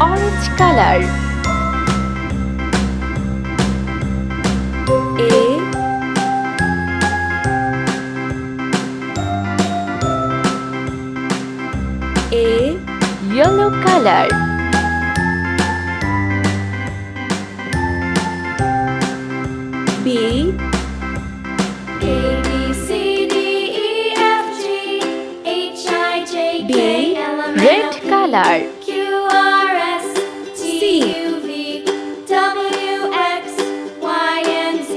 orange color. A yellow color. B ABCDEFGHIJKLMNOP red color. QRSTUVWXYZ.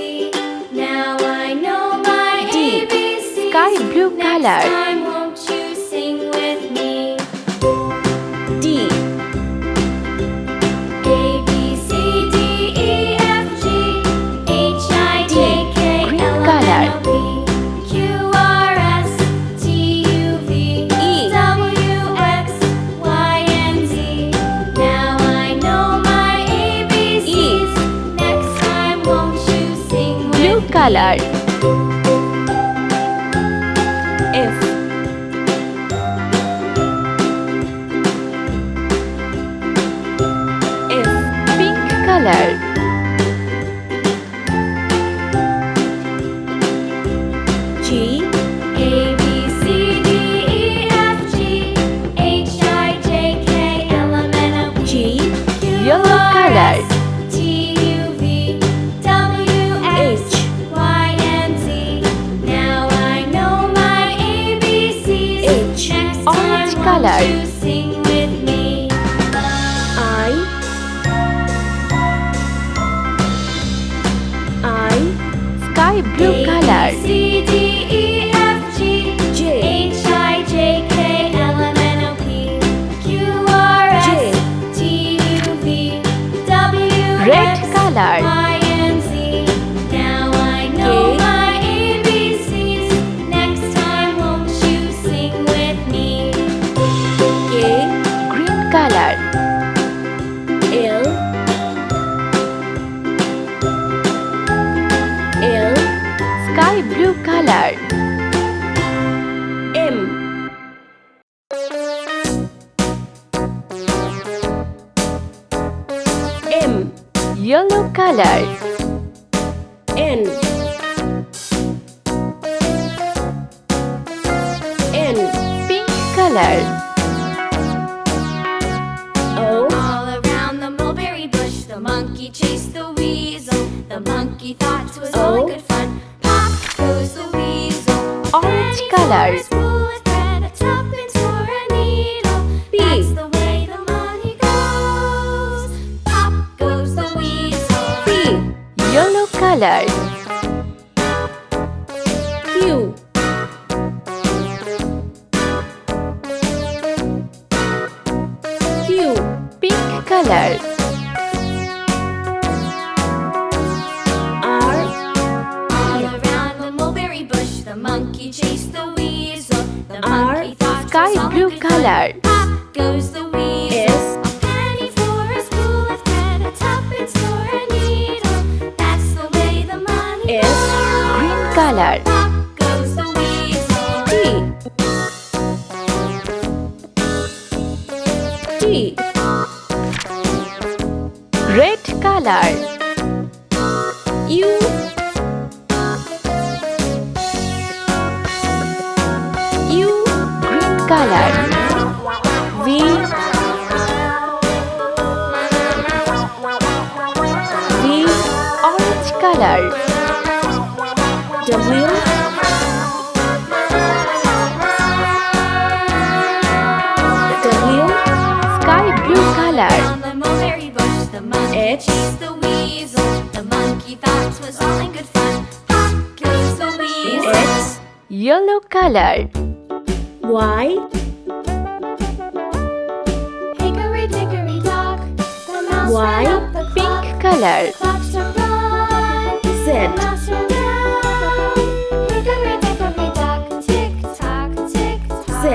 Now I know my D ABCs. sky blue Next color. time won't you sing with me? D ABCDEFGHIJKLMNOP QRSTUVWXYZ. Now I know my ABCs. Next time won't you sing with blue me? color. F pink color. G ABCDEFGHIJKLMNOP G yellow color. QRSTUVWXYZ. Now I know my ABCs. H Next orange time color. won't you sing with me? I sky blue color. ABCDEFGHIJKLMNOP QRSTUVWXYZ. Red color. Now I know my ABCs. Next time won't you sing with me? K green color. L sky blue color. M yellow color. N pink color. O All around the mulberry bush, the monkey chased the weasel. The monkey thought 'twas all good fun. Pop goes the weasel. orange Penny color. for a spool of thread, a tuppence for a needle. B. That's the way the money goes. Pop goes the weasel. P yellow color. Q pink color. R All around the mulberry bush, the monkey chased the weasel. The R monkey thought 'twas sky all blue good color. fun. Pop goes the weasel. S A penny for a spool of thread, a tuppence for a needle. That's the way the money S goes. green color. Pop goes the weasel. T red color. U green color. V orange color. W sky blue color. On the mulberry bush, the monkey H chased the weasel. The monkey thought 'twas all in good fun. Pop goes the weasel. X yellow color. Y Hickory dickory dock, the mouse Y ran up the clock. pink color. The clock struck one, Z the mouse ran down. Hickory dickory dock, tick tock, tick tock. Z